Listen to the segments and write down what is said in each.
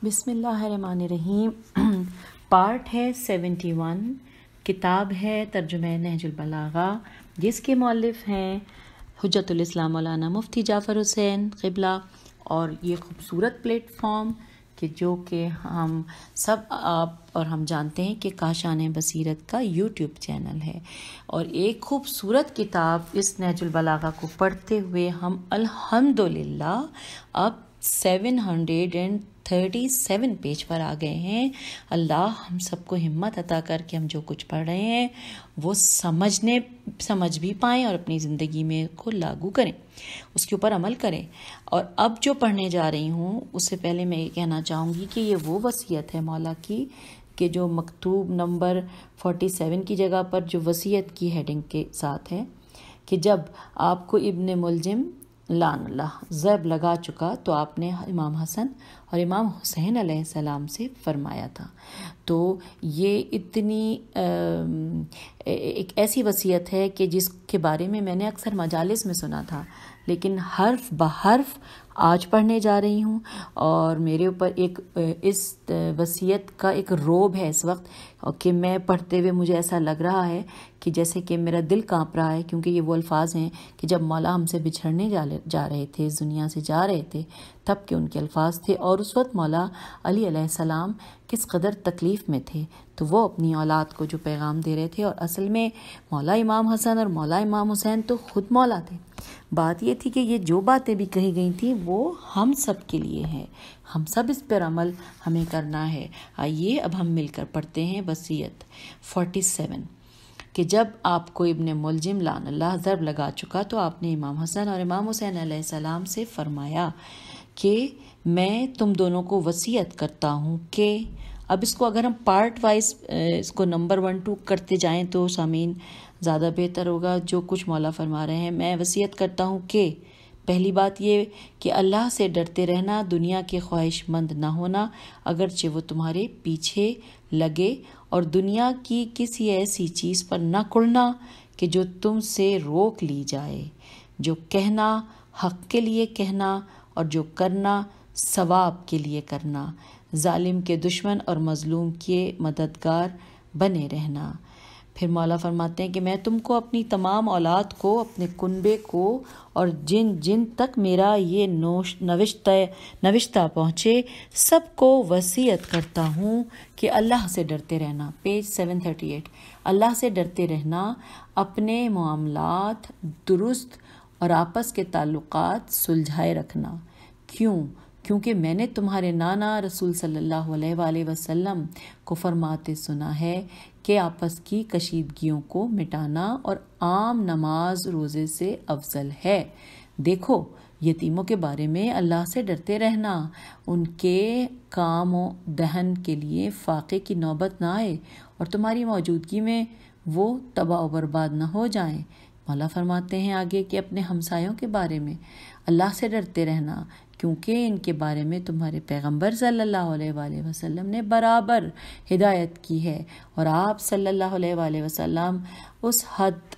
بسم اللہ الرحمن الرحیم۔ پارٹ ہے 71، کتاب ہے ترجمہ نہج البلاغہ، جس کے مؤلف ہیں حجت الاسلام مولانا مفتی جعفر حسین قبلہ، اور یہ خوبصورت پلیٹ فارم جو کہ ہم سب آپ اور ہم جانتے ہیں کہ کاشان بصیرت کا یوٹیوب چینل ہے، اور ایک خوبصورت کتاب اس نہج البلاغہ کو پڑھتے ہوئے ہم الحمدللہ اب 737 پیج پر آ گئے ہیں۔ اللہ ہم سب کو ہمت عطا کر کے ہم جو کچھ پڑھ رہے ہیں وہ سمجھ بھی پائیں اور اپنی زندگی میں کو لاگو کریں، اس کے اوپر عمل کریں۔ اور اب جو پڑھنے جا رہی ہوں اس سے پہلے میں یہ کہنا چاہوں گی کہ یہ وہ وصیت ہے مولا کی کہ جو مکتوب نمبر 47 کی جگہ پر جو وصیت کی ہیڈنگ کے ساتھ ہے کہ جب آپ کو ابن ملجم لعن اللہ ضرب لگا چکا تو آپ نے امام حسن اور امام حسین علیہ السلام سے فرمایا تھا۔ تو یہ اتنی ایک ایسی وصیت ہے کہ جس کے بارے میں نے اکثر مجالس میں سنا تھا، لیکن حرف بحرف آج پڑھنے جا رہی ہوں، اور میرے اوپر ایک اس وصیت کا ایک روب ہے اس وقت کہ میں پڑھتے ہوئے مجھے ایسا لگ رہا ہے کہ جیسے کہ میرا دل کانپ رہا ہے، کیونکہ یہ وہ الفاظ ہیں کہ جب مولا ہم سے بچھڑنے جا رہے تھے، اس دنیا سے جا رہے تھے، تب کے ان کے الفاظ تھے، اور اس وقت مولا علی علیہ السلام کس قدر تکلیف میں تھے، تو وہ اپنی اولاد کو جو پیغام دے رہے تھے، اور اصل میں مولا امام حسن اور مولا امام حسین تو خود مولا تھے۔ بات یہ تھی کہ یہ جو باتیں بھی کہی گئی تھیں وہ ہم سب کے لیے ہیں، ہم سب اس پر عمل ہمیں کرنا ہے۔ آئیے اب ہم مل کر پڑھتے ہیں وصیت 47 کہ جب آپ کو ابن ملجم لعن اللہ ضرب لگا چکا تو آپ نے امام حسن اور امام حسین علیہ السلام سے فرمایا کہ میں تم دونوں کو وصیت کرتا ہوں کہ، اب اس کو اگر ہم پارٹ وائز اس کو نمبر 1 2 کرتے جائیں تو سامعین زیادہ بہتر ہوگا۔ جو کچھ مولا فرما رہے ہیں، میں وصیت کرتا ہوں کہ پہلی بات یہ کہ اللہ سے ڈرتے رہنا، دنیا کے خواہش مند نہ ہونا اگرچہ وہ تمہارے پیچھے لگے، اور دنیا کی کسی ایسی چیز پر نہ کڑنا کہ جو تم سے روک لی جائے، جو کہنا حق کے لیے کہنا اور جو کرنا ثواب کے لیے کرنا، ظالم کے دشمن اور مظلوم کے مددگار بنے رہنا۔ پھر مولا فرماتے ہیں کہ میں تم کو اپنی تمام اولاد کو، اپنے کنبے کو، اور جن جن تک میرا یہ نوشتہ پہنچے سب کو وصیت کرتا ہوں کہ اللہ سے ڈرتے رہنا۔ پیج 738۔ اللہ سے ڈرتے رہنا، اپنے معاملات درست اور آپس کے تعلقات سلجھائے رکھنا۔ کیونکہ میں نے تمہارے نانا رسول صلی اللہ علیہ وآلہ وسلم کو فرماتے سنا ہے کہ آپس کی کشیدگیوں کو مٹانا اور عام نماز روزے سے افضل ہے۔ دیکھو، یتیموں کے بارے میں اللہ سے ڈرتے رہنا، ان کے کام و دہن کے لیے فاقے کی نوبت نہ آئے اور تمہاری موجودگی میں وہ تباہ و برباد نہ ہو جائیں۔ مولا فرماتے ہیں آگے کہ اپنے ہمسایوں کے بارے میں اللہ سے ڈرتے رہنا، کیونکہ ان کے بارے میں تمہارے پیغمبر صلی اللہ علیہ وآلہ وسلم نے برابر ہدایت کی ہے، اور آپ صلی اللہ علیہ وآلہ وسلم اس حد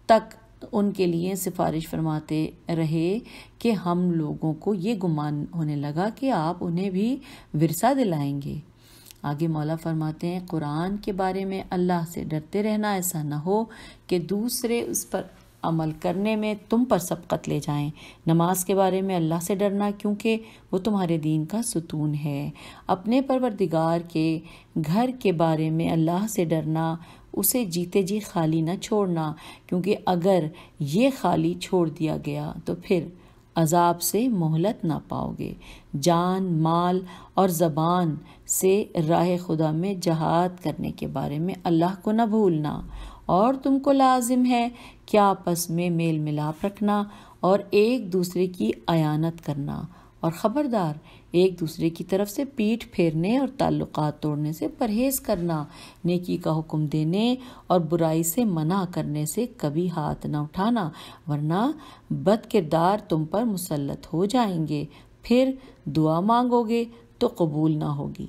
تک ان کے لیے سفارش فرماتے رہے کہ ہم لوگوں کو یہ گمان ہونے لگا کہ آپ انہیں بھی ورثہ دلائیں گے۔ آگے مولا فرماتے ہیں قرآن کے بارے میں اللہ سے ڈرتے رہنا، ایسا نہ ہو کہ دوسرے اس پر عمل کرنے میں تم پر سبقت لے جائیں۔ نماز کے بارے میں اللہ سے ڈرنا، کیونکہ وہ تمہارے دین کا ستون ہے۔ اپنے پروردگار کے گھر کے بارے میں اللہ سے ڈرنا، اسے جیتے جی خالی نہ چھوڑنا، کیونکہ اگر یہ خالی چھوڑ دیا گیا تو پھر عذاب سے مہلت نہ پاؤ گے۔ جان، مال اور زبان سے راہ خدا میں جہاد کرنے کے بارے میں اللہ کو نہ بھولنا، اور تم کو لازم ہے کہ آپس میں میل ملاپ رکھنا اور ایک دوسرے کی اعانت کرنا، اور خبردار ایک دوسرے کی طرف سے پیٹھ پھیرنے اور تعلقات توڑنے سے پرہیز کرنا، نیکی کا حکم دینے اور برائی سے منع کرنے سے کبھی ہاتھ نہ اٹھانا، ورنہ بد کردار تم پر مسلط ہو جائیں گے، پھر دعا مانگو گے تو قبول نہ ہوگی۔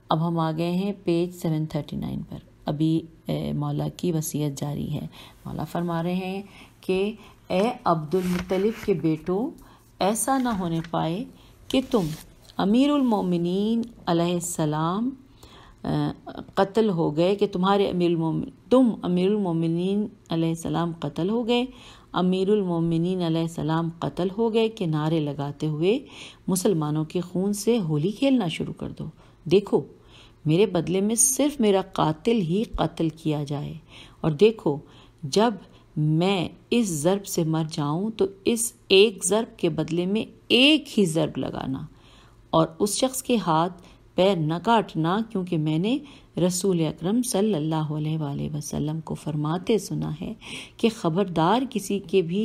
اب ہم آ گئے ہیں پیج 739 پر، ابھی مولا کی وصیت جاری ہے۔ مولا فرما رہے ہیں کہ اے عبد المطلب کے بیٹو، ایسا نہ ہونے پائے کہ تم امیر المومنین علیہ السلام قتل ہو گئے کہ تم امیر المومنین علیہ السلام قتل ہو گئے، امیر المومنین علیہ السلام قتل ہو گئے کہ نعرے لگاتے ہوئے مسلمانوں کے خون سے ہولی کھیلنا شروع کر دو۔ دیکھو میرے بدلے میں صرف میرا قاتل ہی قتل کیا جائے، اور دیکھو جب میں اس ضرب سے مر جاؤں تو اس ایک ضرب کے بدلے میں ایک ہی ضرب لگانا، اور اس شخص کے ہاتھ پیر نہ کاٹنا، کیونکہ میں نے رسول اکرم صلی اللہ علیہ وآلہ وسلم کو فرماتے سنا ہے کہ خبردار کسی کے بھی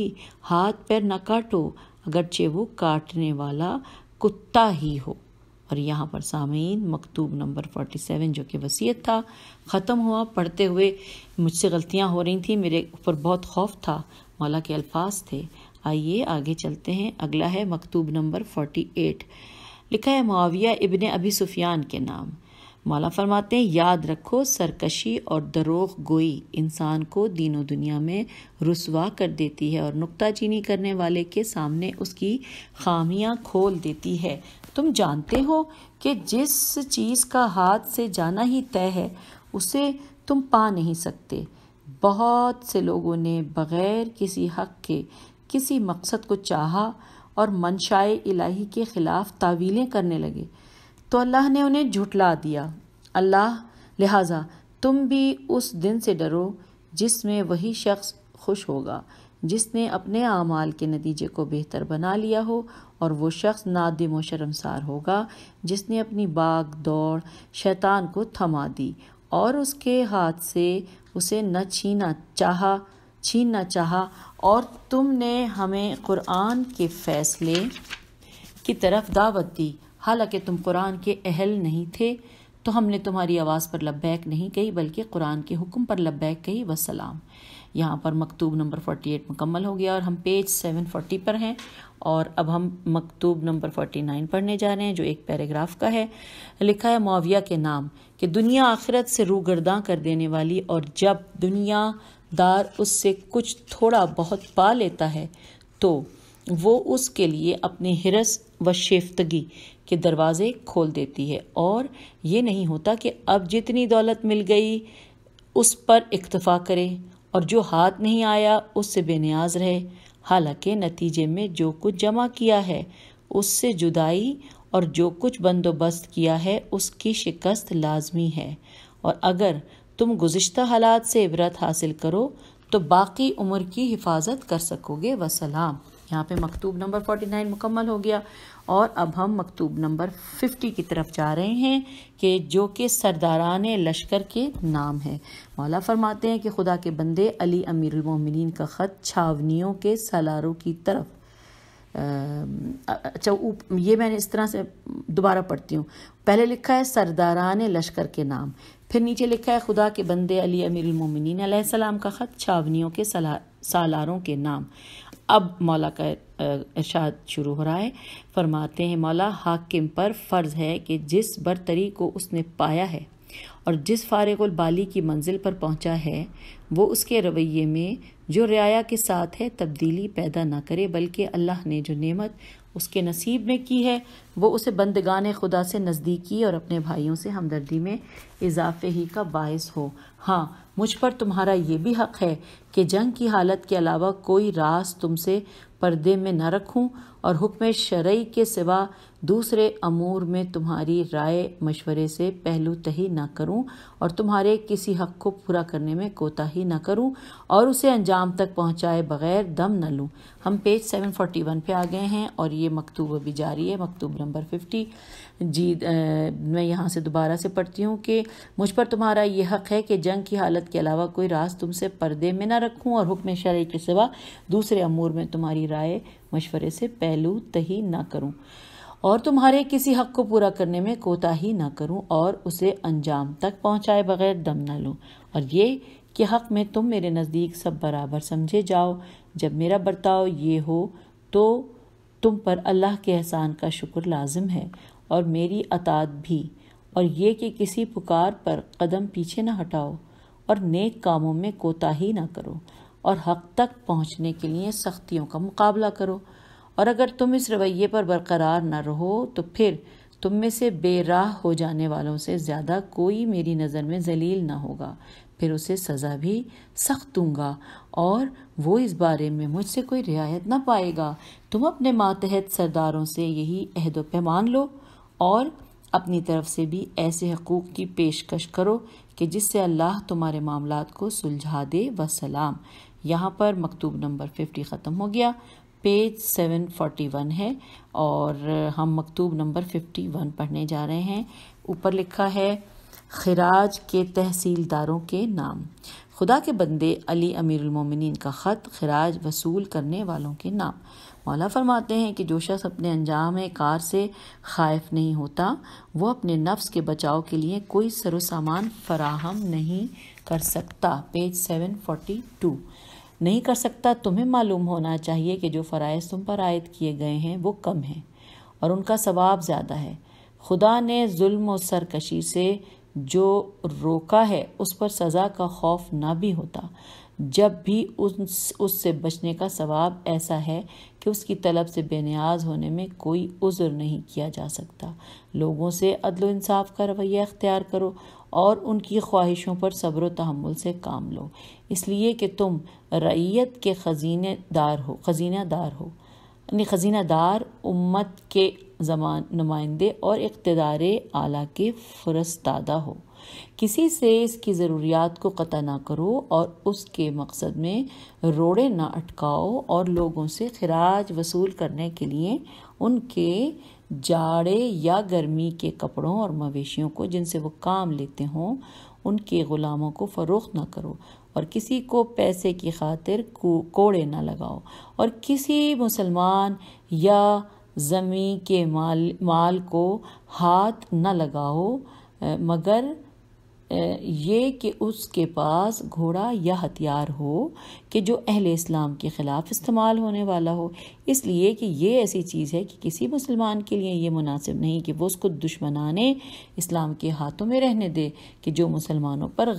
ہاتھ پیر نہ کاٹو اگرچہ وہ کاٹنے والا کتا ہی ہو۔ اور یہاں پر سامعین مکتوب نمبر 47 جو کہ وصیت تھا ختم ہوا۔ پڑھتے ہوئے مجھ سے غلطیاں ہو رہی تھیں، میرے اوپر بہت خوف تھا، مولا کے الفاظ تھے۔ آئیے آگے چلتے ہیں۔ اگلا ہے مکتوب نمبر 48، لکھا ہے معاویہ ابن ابی سفیان کے نام۔ مولا فرماتے ہیں یاد رکھو سرکشی اور دروغ گوئی انسان کو دین و دنیا میں رسوا کر دیتی ہے اور نکتہ چینی کرنے والے کے سامنے اس کی خامیاں کھول دیتی ہے۔ تم جانتے ہو کہ جس چیز کا ہاتھ سے جانا ہی طے ہے اسے تم پا نہیں سکتے۔ بہت سے لوگوں نے بغیر کسی حق کے کسی مقصد کو چاہا اور منشائے الہی کے خلاف تعویلیں کرنے لگے تو اللہ نے انہیں جھٹلا دیا۔ لہٰذا تم بھی اس دن سے ڈرو جس میں وہی شخص خوش ہوگا جس نے اپنے اعمال کے نتیجے کو بہتر بنا لیا ہو، اور وہ شخص نادم و شرمسار ہوگا جس نے اپنی باغ دوڑ شیطان کو تھما دی اور اس کے ہاتھ سے اسے نہ چھیننا چاہا، اور تم نے ہمیں قرآن کے فیصلے کی طرف دعوت دی حالانکہ تم قرآن کے اہل نہیں تھے، تو ہم نے تمہاری آواز پر لبیک نہیں کہی بلکہ قرآن کے حکم پر لبیک کہی، وسلام۔ یہاں پر مکتوب نمبر 48 مکمل ہو گیا اور ہم پیج 740 پر ہیں، اور اب ہم مکتوب نمبر 49 پڑھنے جا رہے ہیں جو ایک پیراگراف کا ہے۔ لکھا ہے معاویہ کے نام کہ دنیا آخرت سے روگرداں کر دینے والی، اور جب دنیا دار اس سے کچھ تھوڑا بہت پا لیتا ہے تو وہ اس کے لیے اپنے حرص و شیفتگی کے دروازے کھول دیتی ہے، اور یہ نہیں ہوتا کہ اب جتنی دولت مل گئی اس پر اکتفا کرے اور جو ہاتھ نہیں آیا اس سے بے نیاز رہے، حالانکہ نتیجے میں جو کچھ جمع کیا ہے اس سے جدائی اور جو کچھ بندوبست کیا ہے اس کی شکست لازمی ہے، اور اگر تم گزشتہ حالات سے عبرت حاصل کرو تو باقی عمر کی حفاظت کر سکو گے، وسلام۔ یہاں پہ مکتوب نمبر 49 مکمل ہو گیا، اور اب ہم مکتوب نمبر 50 کی طرف جا رہے ہیں کہ جو کہ سرداران لشکر کے نام ہے۔ مولا فرماتے ہیں کہ خدا کے بندے علی امیر المومنین کا خط چھاونیوں کے سالاروں کی طرف، اچھا یہ میں نے اس طرح سے دوبارہ پڑھتی ہوں، پہلے لکھا ہے سرداران لشکر کے نام، پھر نیچے لکھا ہے خدا کے بندے علی امیر المومنین علیہ السلام کا خط چھاونیوں کے سالاروں کے نام۔ اب مولا کا ارشاد شروع ہو رہا ہے، فرماتے ہیں مولا حاکم پر فرض ہے کہ جس برتری کو اس نے پایا ہے اور جس فارغ البالی کی منزل پر پہنچا ہے وہ اس کے رویے میں جو رعایا کے ساتھ ہے تبدیلی پیدا نہ کرے، بلکہ اللہ نے جو نعمت اس کے نصیب میں کی ہے وہ اسے بندگان خدا سے نزدیکی اور اپنے بھائیوں سے ہمدردی میں اضافے ہی کا باعث ہو۔ ہاں مجھ پر تمہارا یہ بھی حق ہے کہ جنگ کی حالت کے علاوہ کوئی راز تم سے پردے میں نہ رکھوں اور حکم شرعی کے سوا دوسرے امور میں تمہاری رائے مشورے سے پہلو تہی نہ کروں اور تمہارے کسی حق کو پورا کرنے میں کوتاہی نہ کروں اور اسے انجام تک پہنچائے بغیر دم نہ لوں۔ ہم پیج 741 پہ آ گئے ہیں اور یہ مکتوب ابھی جاری ہے، مکتوب نمبر 50۔ میں یہاں سے دوبارہ سے پڑھتی ہوں کہ مجھ پر تمہارا یہ حق ہے کہ جنگ کی حالت کے علاوہ کوئی راز تم سے پردے میں نہ رکھوں اور حکم شرعی کے سوا دوسرے امور میں تمہاری رائے مشورے سے پہلو تہی نہ کروں اور تمہارے کسی حق کو پورا کرنے میں کوتاہی نہ کروں اور اسے انجام تک پہنچائے بغیر دم نہ لوں، اور یہ کہ حق میں تم میرے نزدیک سب برابر سمجھے جاؤ۔ جب میرا برتاؤ یہ ہو تو تم پر اللہ کے احسان کا شکر لازم ہے اور میری اطاعت بھی، اور یہ کہ کسی پکار پر قدم پیچھے نہ ہٹاؤ اور نیک کاموں میں کوتاہی نہ کرو اور حق تک پہنچنے کے لیے سختیوں کا مقابلہ کرو، اور اگر تم اس رویے پر برقرار نہ رہو تو پھر تم میں سے بے راہ ہو جانے والوں سے زیادہ کوئی میری نظر میں ذلیل نہ ہوگا، پھر اسے سزا بھی سخت دوں گا اور وہ اس بارے میں مجھ سے کوئی رعایت نہ پائے گا۔ تم اپنے ماتحت سرداروں سے یہی عہد و پیمان لو اور اپنی طرف سے بھی ایسے حقوق کی پیشکش کرو کہ جس سے اللہ تمہارے معاملات کو سلجھا دے۔ وسلام۔ یہاں پر مکتوب نمبر 50 ختم ہو گیا، پیج 741 ہے اور ہم مکتوب نمبر 51 پڑھنے جا رہے ہیں۔ اوپر لکھا ہے خراج کے تحصیلداروں کے نام۔ خدا کے بندے علی امیر المومنین کا خط خراج وصول کرنے والوں کے نام۔ مولا فرماتے ہیں کہ جو شخص اپنے انجام کار سے خائف نہیں ہوتا وہ اپنے نفس کے بچاؤ کے لیے کوئی سر و سامان فراہم نہیں کر سکتا۔ پیج 742 نہیں کر سکتا۔ تمہیں معلوم ہونا چاہیے کہ جو فرائض تم پر عائد کیے گئے ہیں وہ کم ہیں اور ان کا ثواب زیادہ ہے۔ خدا نے ظلم و سرکشی سے جو روکا ہے اس پر سزا کا خوف نہ بھی ہوتا، جب بھی اس سے بچنے کا ثواب ایسا ہے کہ اس کی طلب سے بے نیاز ہونے میں کوئی عذر نہیں کیا جا سکتا۔ لوگوں سے عدل و انصاف کا رویہ اختیار کرو اور ان کی خواہشوں پر صبر و تحمل سے کام لو، اس لیے کہ تم رعیت کے خزینہ دار ہو، یعنی خزینہ دار امت کے نمائندے اور اقتدار اعلیٰ کے فرستادہ ہو۔ کسی سے اس کی ضروریات کو قطع نہ کرو اور اس کے مقصد میں روڑے نہ اٹکاؤ، اور لوگوں سے خراج وصول کرنے کے لیے ان کے جاڑے یا گرمی کے کپڑوں اور مویشیوں کو جن سے وہ کام لیتے ہوں ان کے غلاموں کو فروخت نہ کرو، اور کسی کو پیسے کی خاطر کوڑے نہ لگاؤ، اور کسی مسلمان یا زمین کے مال کو ہاتھ نہ لگاؤ مگر یہ کہ اس کے پاس گھوڑا یا ہتھیار ہو کہ جو اہل اسلام کے خلاف استعمال ہونے والا ہو، اس لیے کہ یہ ایسی چیز ہے کہ کسی مسلمان کے لیے یہ مناسب نہیں کہ وہ اس کو دشمنان اسلام کے ہاتھوں میں رہنے دے کہ جو مسلمانوں پر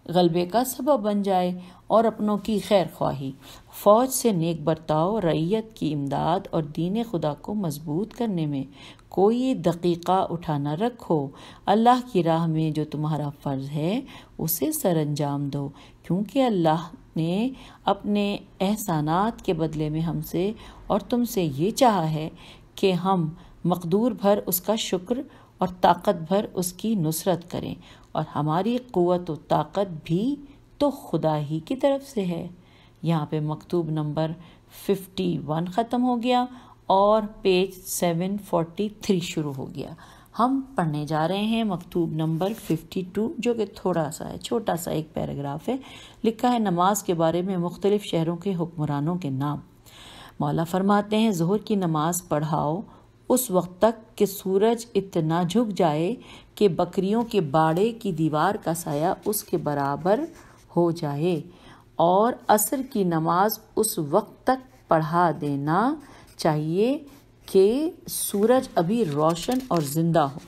غلبے کا سبب بن جائے، اور اپنوں کی خیر خواہی، فوج سے نیک برتاؤ، رعیت کی امداد اور دین خدا کو مضبوط کرنے میں کوئی دقیقہ اٹھا نہ رکھو۔ اللہ کی راہ میں جو تمہارا فرض ہے اسے سر انجام دو، کیونکہ اللہ نے اپنے احسانات کے بدلے میں ہم سے اور تم سے یہ چاہا ہے کہ ہم مقدور بھر اس کا شکر اور طاقت بھر اس کی نصرت کریں، اور ہماری قوت و طاقت بھی تو خدا ہی کی طرف سے ہے۔ یہاں پہ مکتوب نمبر 51 ختم ہو گیا اور پیج 743 شروع ہو گیا۔ ہم پڑھنے جا رہے ہیں مکتوب نمبر 52 جو کہ تھوڑا سا ہے، چھوٹا سا ایک پیراگراف ہے۔ لکھا ہے نماز کے بارے میں مختلف شہروں کے حکمرانوں کے نام۔ مولا فرماتے ہیں ظہر کی نماز پڑھاؤ اس وقت تک کہ سورج اتنا جھک جائے کہ بکریوں کے باڑے کی دیوار کا سایہ اس کے برابر ہو جائے، اور عصر کی نماز اس وقت تک پڑھا دینا چاہیے کہ سورج ابھی روشن اور زندہ ہو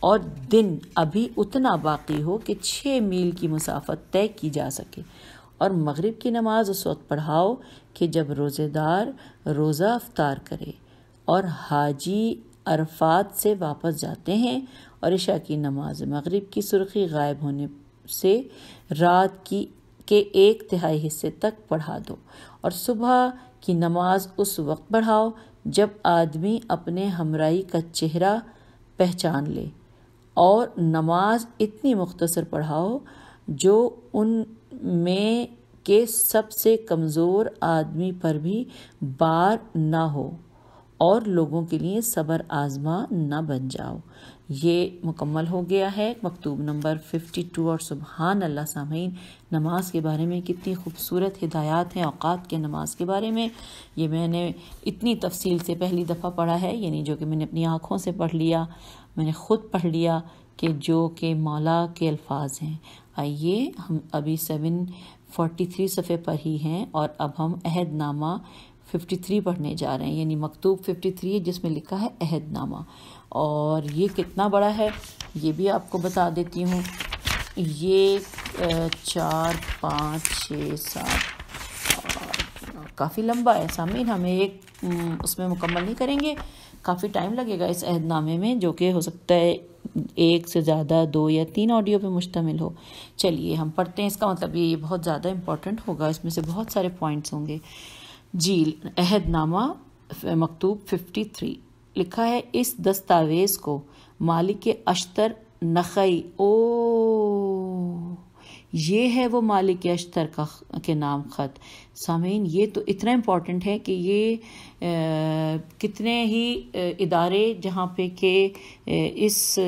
اور دن ابھی اتنا باقی ہو کہ 6 میل کی مسافت طے کی جا سکے، اور مغرب کی نماز اس وقت پڑھاؤ کہ جب روزے دار روزہ افطار کرے اور حاجی عرفات سے واپس جاتے ہیں، اور عشاء کی نماز مغرب کی سرخی غائب ہونے سے رات کے 1/3 حصے تک پڑھا دو، اور صبح کی نماز اس وقت پڑھاؤ جب آدمی اپنے ہمراہی کا چہرہ پہچان لے، اور نماز اتنی مختصر پڑھاؤ جو ان میں کے سب سے کمزور آدمی پر بھی بار نہ ہو، اور لوگوں کے لیے صبر آزما نہ بن جاؤ۔ یہ مکمل ہو گیا ہے مکتوب نمبر 52۔ اور سبحان اللہ سامعین، نماز کے بارے میں کتنی خوبصورت ہدایات ہیں اوقات کے نماز کے بارے میں۔ یہ میں نے اتنی تفصیل سے پہلی دفعہ پڑھا ہے، یعنی جو کہ میں نے اپنی آنکھوں سے پڑھ لیا، میں نے خود پڑھ لیا کہ جو کہ مولا کے الفاظ ہیں۔ آئیے ہم ابھی 743 صفحے پر ہی ہیں اور اب ہم عہد نامہ 53 پڑھنے جا رہے ہیں، یعنی مکتوب 53 ہے جس میں لکھا ہے عہد نامہ، اور یہ کتنا بڑا ہے یہ بھی آپ کو بتا دیتی ہوں۔ یہ 4 5 6 7 کافی لمبا ہے سامعین، ہمیں ایک اس میں مکمل نہیں کریں گے، کافی ٹائم لگے گا اس عہد نامے میں، جو کہ ہو سکتا ہے 1 سے زیادہ 2 یا 3 آڈیو پہ مشتمل ہو۔ چلیے ہم پڑھتے ہیں، اس کا مطلب یہ بہت زیادہ امپورٹنٹ ہوگا، اس میں سے بہت سارے پوائنٹس ہوں گے۔ جی، عہد نامہ مکتوب 53 لکھا ہے، اس دستاویز کو مالک اشتر نخعی، یہ ہے وہ مالک اشتر کے نام خط۔ سامعین، یہ تو اتنا امپورٹنٹ ہے کہ یہ کتنے ہی ادارے جہاں پہ کہ اس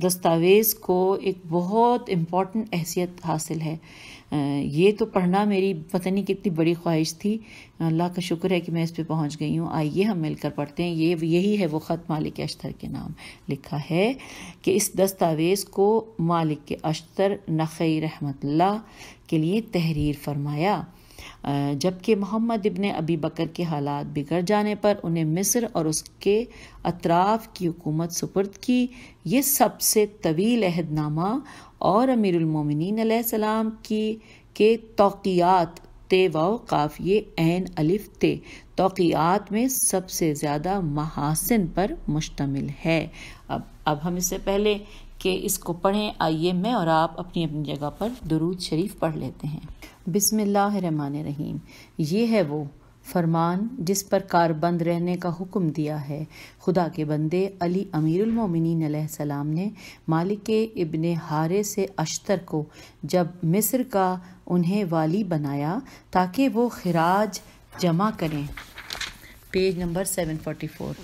دستاویز کو ایک بہت امپورٹنٹ حیثیت حاصل ہے، یہ تو پڑھنا میری پتہ نہیں کتنی بڑی خواہش تھی، اللہ کا شکر ہے کہ میں اس پہ پہنچ گئی ہوں۔ آئیے ہم مل کر پڑھتے ہیں۔ یہی ہے وہ خط مالک اشتر کے نام۔ لکھا ہے کہ اس دستاویز کو مالک اشتر نخعی رحمت اللہ کے لیے تحریر فرمایا، جبکہ محمد ابن ابی بکر کے حالات بگڑ جانے پر انہیں مصر اور اس کے اطراف کی حکومت سپرد کی۔ یہ سب سے طویل عہد نامہ اور امیر المومنین علیہ السلام کے توقیعات تے واو قاف یہ عین الف تے توقیعات میں سب سے زیادہ محاسن پر مشتمل ہے۔ اب ہم اس سے پہلے کہ اس کو پڑھیں، آئیے میں اور آپ اپنی اپنی جگہ پر درود شریف پڑھ لیتے ہیں۔ بسم اللہ الرحمن الرحیم۔ یہ ہے وہ فرمان جس پر کاربند رہنے کا حکم دیا ہے خدا کے بندے علی امیر المومنین علیہ السلام نے مالک ابن حارث اشتر کو جب مصر کا انہیں والی بنایا تاکہ وہ خراج جمع کریں۔ Page number 744۔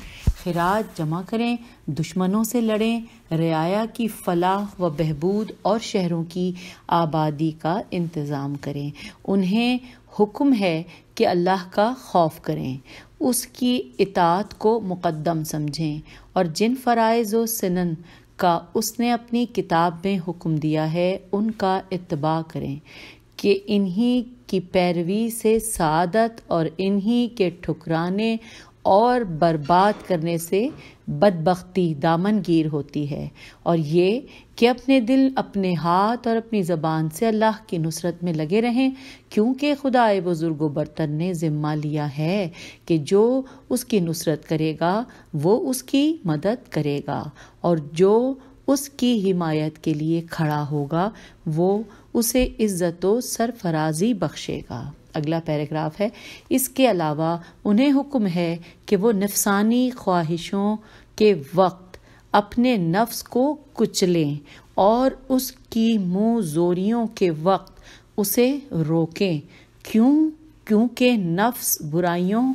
خراج جمع کریں، دشمنوں سے لڑیں، رعایا کی فلاح و بہبود اور شہروں کی آبادی کا انتظام کریں۔ انہیں حکم ہے کہ اللہ کا خوف کریں، اس کی اطاعت کو مقدم سمجھیں، اور جن فرائض و سنن کا اس نے اپنی کتاب میں حکم دیا ہے ان کا اتباع کریں، کہ انہی کی پیروی سے سعادت اور انہی کے ٹھکرانے اور برباد کرنے سے بدبختی دامن گیر ہوتی ہے، اور یہ کہ اپنے دل، اپنے ہاتھ اور اپنی زبان سے اللہ کی نصرت میں لگے رہیں، کیونکہ خدائے بزرگ و برتر نے ذمہ لیا ہے کہ جو اس کی نصرت کرے گا وہ اس کی مدد کرے گا، اور جو اس کی حمایت کے لیے کھڑا ہوگا وہ اسے عزت و سرفرازی بخشے گا۔ اگلا پیراگراف ہے، اس کے علاوہ انہیں حکم ہے کہ وہ نفسانی خواہشوں کے وقت اپنے نفس کو کچلیں اور اس کی منہ زوریوں کے وقت اسے روکیں، کیونکہ نفس برائیوں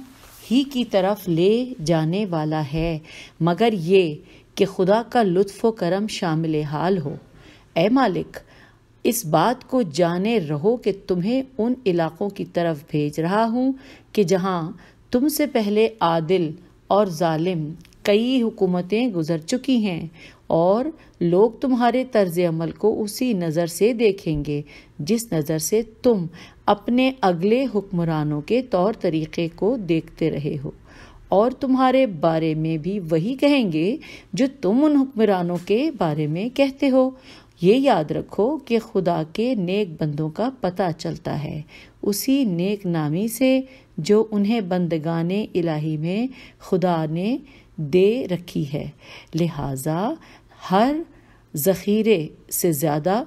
ہی کی طرف لے جانے والا ہے، مگر یہ کہ خدا کا لطف و کرم شامل حال ہو۔ اے مالک، اس بات کو جانے رہو کہ تمہیں ان علاقوں کی طرف بھیج رہا ہوں کہ جہاں تم سے پہلے عادل اور ظالم کئی حکومتیں گزر چکی ہیں، اور لوگ تمہارے طرز عمل کو اسی نظر سے دیکھیں گے جس نظر سے تم اپنے اگلے حکمرانوں کے طور طریقے کو دیکھتے رہے ہو، اور تمہارے بارے میں بھی وہی کہیں گے جو تم ان حکمرانوں کے بارے میں کہتے ہو۔ یہ یاد رکھو کہ خدا کے نیک بندوں کا پتہ چلتا ہے اسی نیک نامی سے جو انہیں بندگان الہی میں خدا نے دے رکھی ہے، لہٰذا ہر ذخیرے سے زیادہ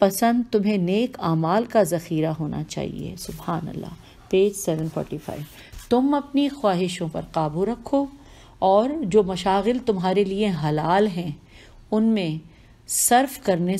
پسند تمہیں نیک اعمال کا ذخیرہ ہونا چاہیے۔ سبحان اللہ۔ پیج 745۔ تم اپنی خواہشوں پر قابو رکھو، اور جو مشاغل تمہارے لیے حلال ہیں ان میں صرف کرنے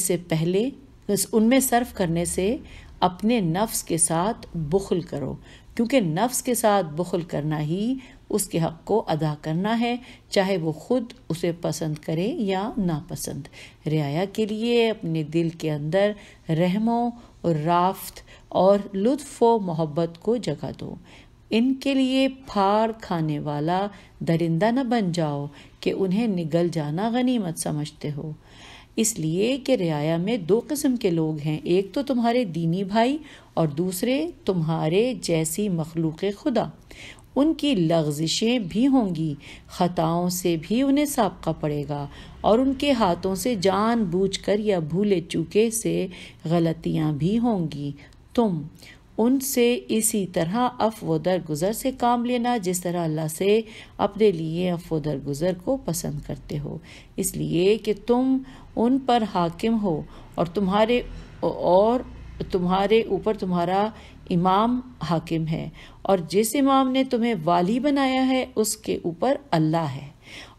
سے اپنے نفس کے ساتھ بخل کرو، کیونکہ نفس کے ساتھ بخل کرنا ہی اس کے حق کو ادا کرنا ہے، چاہے وہ خود اسے پسند کرے یا ناپسند۔ رعایا کے لیے اپنے دل کے اندر رحم و رافت اور لطف و محبت کو جگہ دو۔ ان کے لیے پھاڑ کھانے والا درندہ نہ بن جاؤ کہ انہیں نگل جانا غنیمت سمجھتے ہو، اس لیے کہ رعایا میں 2 قسم کے لوگ ہیں، ایک تو تمہارے دینی بھائی اور دوسرے تمہارے جیسی مخلوق خدا۔ ان کی لغزشیں بھی ہوں گی، خطاؤں سے بھی انہیں سابقہ پڑے گا، اور ان کے ہاتھوں سے جان بوجھ کر یا بھولے چوکے سے غلطیاں بھی ہوں گی۔ تم ان سے اسی طرح عفو درگزر سے کام لینا جس طرح اللہ سے اپنے لیے عفو درگزر کو پسند کرتے ہو، اس لیے کہ تم ان پر حاکم ہو اور تمہارے اوپر تمہارا امام حاکم ہے، اور جس امام نے تمہیں والی بنایا ہے اس کے اوپر اللہ ہے،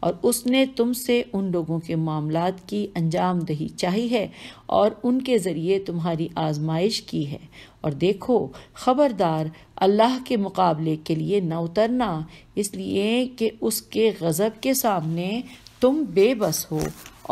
اور اس نے تم سے ان لوگوں کے معاملات کی انجام دہی چاہی ہے اور ان کے ذریعے تمہاری آزمائش کی ہے، اور دیکھو خبردار اللہ کے مقابلے کے لیے نہ اترنا، اس لیے کہ اس کے غضب کے سامنے تم بے بس ہو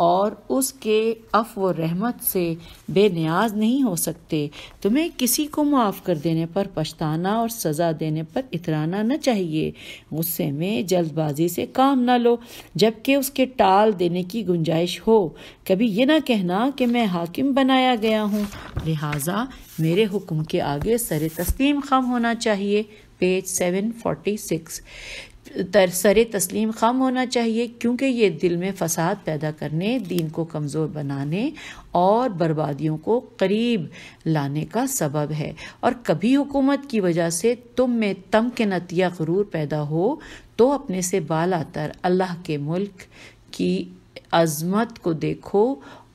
اور اس کے عفو و رحمت سے بے نیاز نہیں ہو سکتے۔ تمہیں کسی کو معاف کر دینے پر پچھتانا اور سزا دینے پر اترانا نہ چاہیے، غصے میں جلد بازی سے کام نہ لو جبکہ اس کے ٹال دینے کی گنجائش ہو، کبھی یہ نہ کہنا کہ میں حاکم بنایا گیا ہوں لہٰذا میرے حکم کے آگے سر تسلیم خم ہونا چاہیے۔ پیج 746 سر تسلیم خم ہونا چاہیے کیونکہ یہ دل میں فساد پیدا کرنے، دین کو کمزور بنانے اور بربادیوں کو قریب لانے کا سبب ہے، اور کبھی حکومت کی وجہ سے تم میں تمکنت یا غرور پیدا ہو تو اپنے سے بالا تر اللہ کے ملک کی عظمت کو دیکھو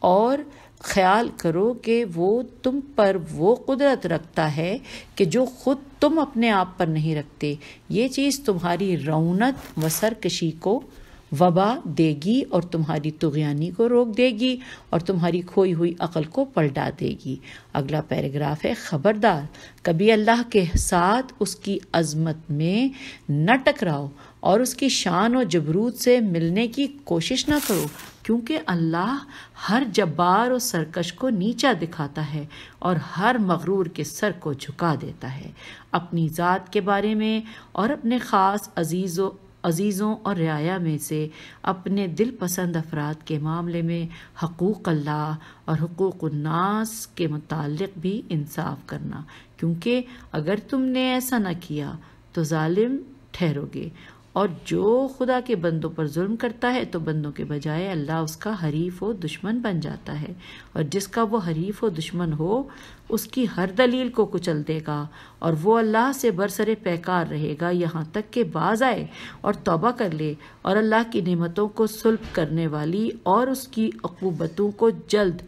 اور خیال کرو کہ وہ تم پر وہ قدرت رکھتا ہے کہ جو خود تم اپنے آپ پر نہیں رکھتے۔ یہ چیز تمہاری رعونت و سرکشی کو وبا دے گی اور تمہاری طغیانی کو روک دے گی اور تمہاری کھوئی ہوئی عقل کو پلٹا دے گی۔ اگلا پیراگراف ہے، خبردار کبھی اللہ کے ساتھ اس کی عظمت میں نہ ٹکراؤ اور اس کی شان و جبروت سے ملنے کی کوشش نہ کرو، کیونکہ اللہ ہر جبار و سرکش کو نیچا دکھاتا ہے اور ہر مغرور کے سر کو جھکا دیتا ہے۔ اپنی ذات کے بارے میں اور اپنے خاص عزیزوں اور رعایا میں سے اپنے دل پسند افراد کے معاملے میں حقوق اللہ اور حقوق الناس کے متعلق بھی انصاف کرنا، کیونکہ اگر تم نے ایسا نہ کیا تو ظالم ٹھہرو گے، اور جو خدا کے بندوں پر ظلم کرتا ہے تو بندوں کے بجائے اللہ اس کا حریف و دشمن بن جاتا ہے، اور جس کا وہ حریف و دشمن ہو اس کی ہر دلیل کو کچل دے گا، اور وہ اللہ سے برسر پیکار رہے گا یہاں تک کہ باز آئے اور توبہ کر لے، اور اللہ کی نعمتوں کو سلب کرنے والی اور اس کی عقوبتوں کو جلد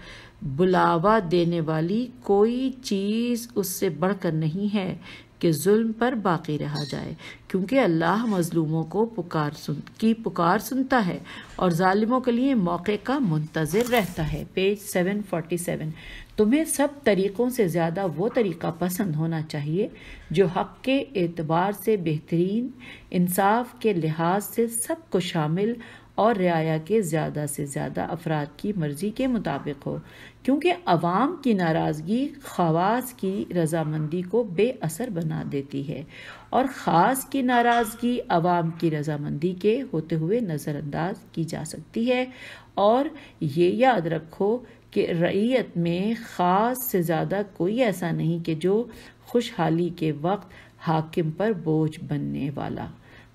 بلاوا دینے والی کوئی چیز اس سے بڑھ کر نہیں ہے کہ ظلم پر باقی رہا جائے، کیونکہ اللہ مظلوموں کو پکار سنتا ہے اور ظالموں کے لیے موقع کا منتظر رہتا ہے۔ پیج 747 تمہیں سب طریقوں سے زیادہ وہ طریقہ پسند ہونا چاہیے جو حق کے اعتبار سے بہترین، انصاف کے لحاظ سے سب کو شامل اور رعایا کے زیادہ سے زیادہ افراد کی مرضی کے مطابق ہو، کیونکہ عوام کی ناراضگی خواص کی رضامندی کو بے اثر بنا دیتی ہے، اور خاص کی ناراضگی عوام کی رضامندی کے ہوتے ہوئے نظر انداز کی جا سکتی ہے۔ اور یہ یاد رکھو کہ رعیت میں خاص سے زیادہ کوئی ایسا نہیں کہ جو خوشحالی کے وقت حاکم پر بوجھ بننے والا،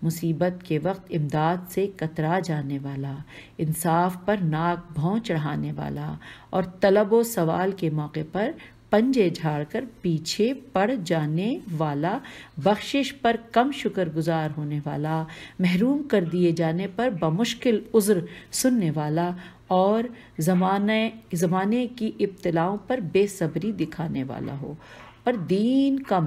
مصیبت کے وقت امداد سے کترا جانے والا، انصاف پر ناک بھوں چڑھانے والا، اور طلب و سوال کے موقع پر پنجے جھاڑ کر پیچھے پڑ جانے والا، بخشش پر کم شکر گزار ہونے والا، محروم کر دیے جانے پر بمشکل عذر سننے والا، اور زمانے کی ابتلاؤں پر بے صبری دکھانے والا ہو، اور دین کا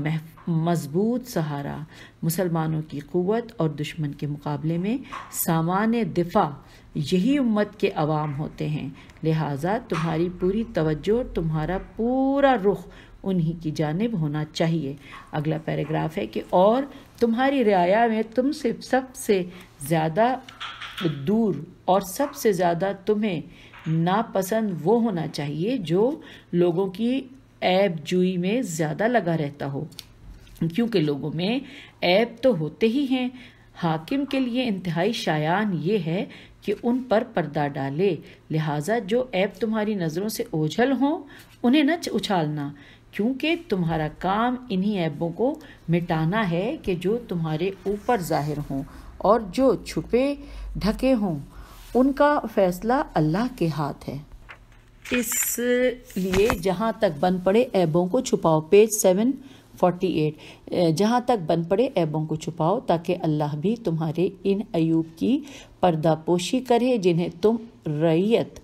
مضبوط سہارا، مسلمانوں کی قوت اور دشمن کے مقابلے میں سامان دفاع یہی امت کے عوام ہوتے ہیں، لہٰذا تمہاری پوری توجہ، تمہارا پورا رخ انہی کی جانب ہونا چاہیے۔ اگلا پیراگراف ہے کہ اور تمہاری رعایا میں تم سے سب سے زیادہ دور اور سب سے زیادہ تمہیں ناپسند وہ ہونا چاہیے جو لوگوں کی عیب جوئی میں زیادہ لگا رہتا ہو، کیونکہ لوگوں میں عیب تو ہوتے ہی ہیں۔ حاکم کے لیے انتہائی شایان یہ ہے کہ ان پر پردہ ڈالے، لہٰذا جو عیب تمہاری نظروں سے اوجھل ہوں انہیں نہ اچھالنا، کیونکہ تمہارا کام انہی عیبوں کو مٹانا ہے کہ جو تمہارے اوپر ظاہر ہوں، اور جو چھپے ڈھکے ہوں ان کا فیصلہ اللہ کے ہاتھ ہے۔ اس لیے جہاں تک بن پڑے عیبوں کو چھپاؤ۔ پیج 48 جہاں تک بن پڑے عیبوں کو چھپاؤ تاکہ اللہ بھی تمہارے ان عیوب کی پردہ پوشی کرے جنہیں تم رعیت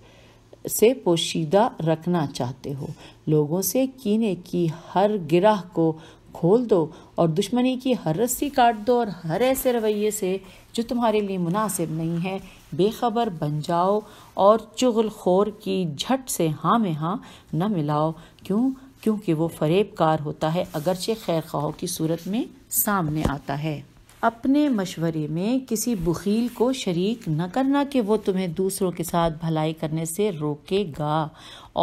سے پوشیدہ رکھنا چاہتے ہو۔ لوگوں سے کینے کی ہر گرہ کو کھول دو اور دشمنی کی ہر رسی کاٹ دو، اور ہر ایسے رویے سے جو تمہارے لیے مناسب نہیں ہے بے خبر بن جاؤ، اور چغل خور کی جھٹ سے ہاں میں ہاں نہ ملاؤ، کیونکہ وہ فریب کار ہوتا ہے اگرچہ خیر خواہوں کی صورت میں سامنے آتا ہے۔ اپنے مشورے میں کسی بخیل کو شریک نہ کرنا کہ وہ تمہیں دوسروں کے ساتھ بھلائی کرنے سے روکے گا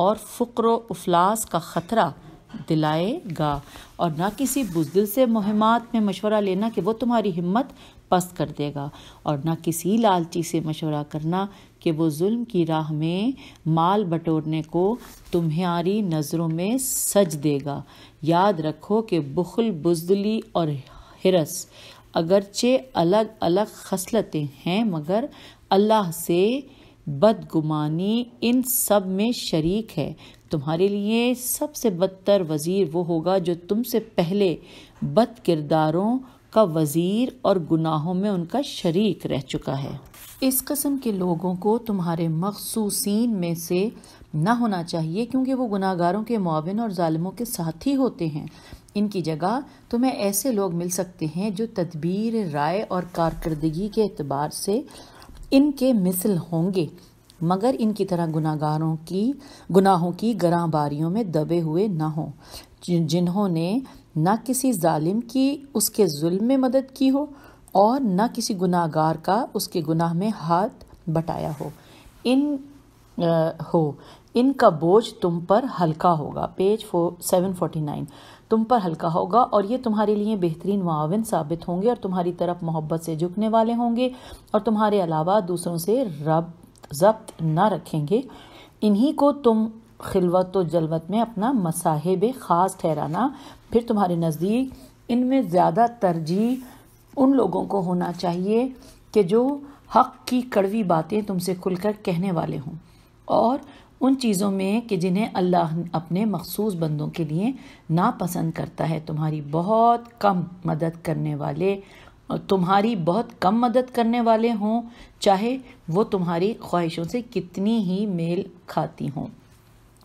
اور فقر و افلاس کا خطرہ دلائے گا، اور نہ کسی بزدل سے مہمات میں مشورہ لینا کہ وہ تمہاری ہمت پست کر دے گا، اور نہ کسی لالچی سے مشورہ کرنا کہ وہ ظلم کی راہ میں مال بٹورنے کو تمہاری نظروں میں سج دے گا۔ یاد رکھو کہ بخل، بزدلی اور حرص اگرچہ الگ الگ خصلتیں ہیں مگر اللہ سے بدگمانی ان سب میں شریک ہے۔ تمہارے لیے سب سے بدتر وزیر وہ ہوگا جو تم سے پہلے بد کرداروں کا وزیر اور گناہوں میں ان کا شریک رہ چکا ہے۔ اس قسم کے لوگوں کو تمہارے مخصوصین میں سے نہ ہونا چاہیے کیونکہ وہ گناہ گاروں کے معاون اور ظالموں کے ساتھی ہوتے ہیں۔ ان کی جگہ تمہیں ایسے لوگ مل سکتے ہیں جو تدبیر، رائے اور کارکردگی کے اعتبار سے ان کے مثل ہوں گے مگر ان کی طرح گناہوں کی گراں باریوں میں دبے ہوئے نہ ہوں، جنہوں نے نہ کسی ظالم کی اس کے ظلم میں مدد کی ہو اور نہ کسی گناہ گار کا اس کے گناہ میں ہاتھ بٹایا ہو۔ ان کا بوجھ تم پر ہلکا ہوگا، پیج 749 تم پر ہلکا ہوگا، اور یہ تمہارے لیے بہترین معاون ثابت ہوں گے اور تمہاری طرف محبت سے جھکنے والے ہوں گے اور تمہارے علاوہ دوسروں سے ضبط نہ رکھیں گے۔ انہی کو تم خلوت و جلوت میں اپنا مصاحب خاص ٹھہرانا، پھر تمہارے نزدیک ان میں زیادہ ترجیح ان لوگوں کو ہونا چاہیے کہ جو حق کی کڑوی باتیں تم سے کھل کر کہنے والے ہوں، اور ان چیزوں میں کہ جنہیں اللہ اپنے مخصوص بندوں کے لیے ناپسند کرتا ہے۔ تمہاری بہت کم مدد کرنے والے ہوں، چاہے وہ تمہاری خواہشوں سے کتنی ہی میل کھاتی ہوں۔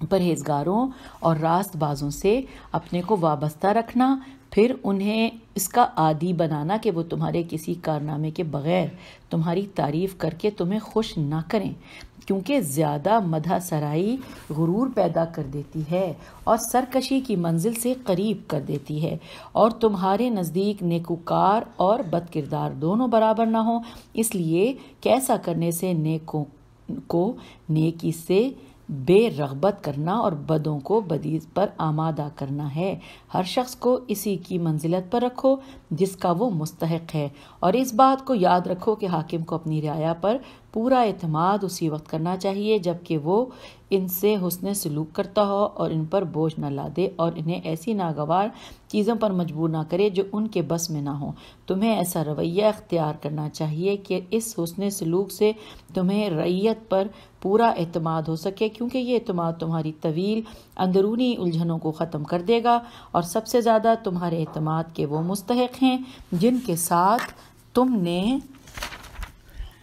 پرہیزگاروں اور راست بازوں سے اپنے کو وابستہ رکھنا، پھر انہیں اس کا عادی بنانا کہ وہ تمہارے کسی کارنامے کے بغیر تمہاری تعریف کر کے تمہیں خوش نہ کریں، کیونکہ زیادہ مدح سرائی غرور پیدا کر دیتی ہے اور سرکشی کی منزل سے قریب کر دیتی ہے، اور تمہارے نزدیک نیکوکار اور بد کردار دونوں برابر نہ ہوں۔ اس لیے کہ ایسا کرنے سے نیکوں کو نیکی سے بے رغبت کرنا اور بدوں کو بدی پر آمادہ کرنا ہے۔ ہر شخص کو اسی کی منزلت پر رکھو جس کا وہ مستحق ہے، اور اس بات کو یاد رکھو کہ حاکم کو اپنی رعایا پر پورا اعتماد اسی وقت کرنا چاہیے جبکہ وہ ان سے حسن سلوک کرتا ہو اور ان پر بوجھ نہ لادے اور انہیں ایسی ناگوار چیزوں پر مجبور نہ کرے جو ان کے بس میں نہ ہوں۔ تمہیں ایسا رویہ اختیار کرنا چاہیے کہ اس حسن سلوک سے تمہیں رعیت پر پورا اعتماد ہو سکے، کیونکہ یہ اعتماد تمہاری طویل اندرونی الجھنوں کو ختم کر دے گا، اور سب سے زیادہ تمہارے اعتماد کے وہ مستحق ہیں جن کے ساتھ تم نے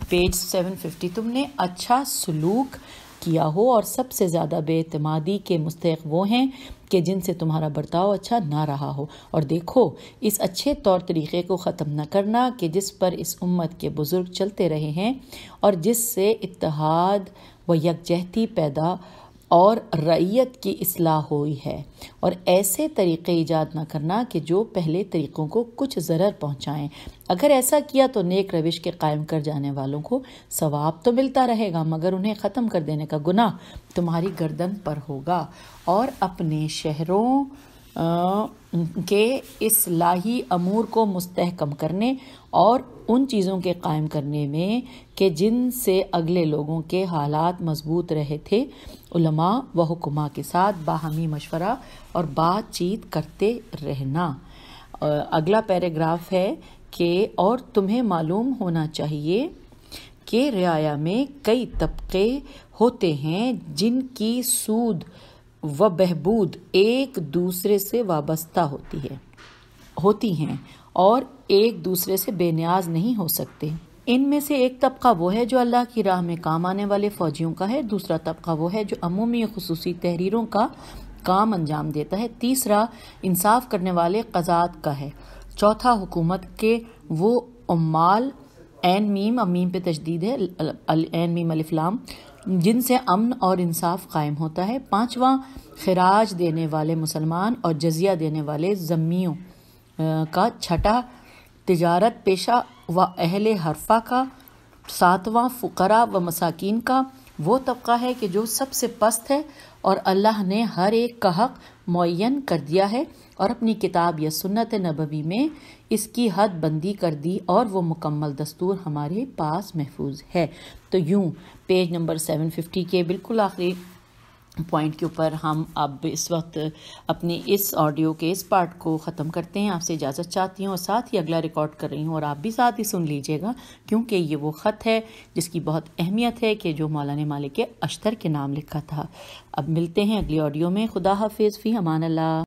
پیج 750 تم نے اچھا سلوک کیا ہو، اور سب سے زیادہ بے اعتمادی کے مستحق وہ ہیں کہ جن سے تمہارا برتاؤ اچھا نہ رہا ہو۔ اور دیکھو اس اچھے طور طریقے کو ختم نہ کرنا کہ جس پر اس امت کے بزرگ چلتے رہے ہیں اور جس سے اتحاد و یکجہتی پیدا اور رعیت کی اصلاح ہوئی ہے، اور ایسے طریقے ایجاد نہ کرنا کہ جو پہلے طریقوں کو کچھ ضرر پہنچائیں۔ اگر ایسا کیا تو نیک روش کے قائم کر جانے والوں کو ثواب تو ملتا رہے گا مگر انہیں ختم کر دینے کا گناہ تمہاری گردن پر ہوگا، اور اپنے شہروں کے اصلاحی امور کو مستحکم کرنے اور ان چیزوں کے قائم کرنے میں کہ جن سے اگلے لوگوں کے حالات مضبوط رہے تھے، علماء و حکماء کے ساتھ باہمی مشورہ اور بات چیت کرتے رہنا۔ اگلا پیراگراف ہے کہ اور تمہیں معلوم ہونا چاہیے کہ رعایا میں کئی طبقے ہوتے ہیں جن کی سود و بہبود ایک دوسرے سے وابستہ ہوتی ہے۔ ہوتی ہیں اور ایک دوسرے سے بے نیاز نہیں ہو سکتے۔ ان میں سے ایک طبقہ وہ ہے جو اللہ کی راہ میں کام آنے والے فوجیوں کا ہے، دوسرا طبقہ وہ ہے جو عمومی خصوصی تحریروں کا کام انجام دیتا ہے، تیسرا انصاف کرنے والے قضات کا ہے، چوتھا حکومت کے وہ عمال عین میم، اب میم پہ تشدید ہے، عین میم الف لام، جن سے امن اور انصاف قائم ہوتا ہے، پانچواں خراج دینے والے مسلمان اور جزیہ دینے والے ذمیوں کا، چھٹا تجارت پیشہ و اہل حرفہ کا، ساتواں فقراء و مساکین کا، وہ طبقہ ہے کہ جو سب سے پست ہے اور اللہ نے ہر ایک کا حق معین کر دیا ہے اور اپنی کتاب یا سنت نبوی میں اس کی حد بندی کر دی، اور وہ مکمل دستور ہمارے پاس محفوظ ہے۔ تو یوں پیج نمبر 750 کے بالکل آخری پوائنٹ کے اوپر ہم اب اس وقت اپنے اس آڈیو کے اس پارٹ کو ختم کرتے ہیں۔ آپ سے اجازت چاہتی ہوں اور ساتھ ہی اگلا ریکارڈ کر رہی ہوں، اور آپ بھی ساتھ ہی سن لیجئے گا، کیونکہ یہ وہ خط ہے جس کی بہت اہمیت ہے کہ جو مولانا مالک اشتر کے نام لکھا تھا۔ اب ملتے ہیں اگلی آڈیو میں۔ خدا حافظ، فی امان اللہ۔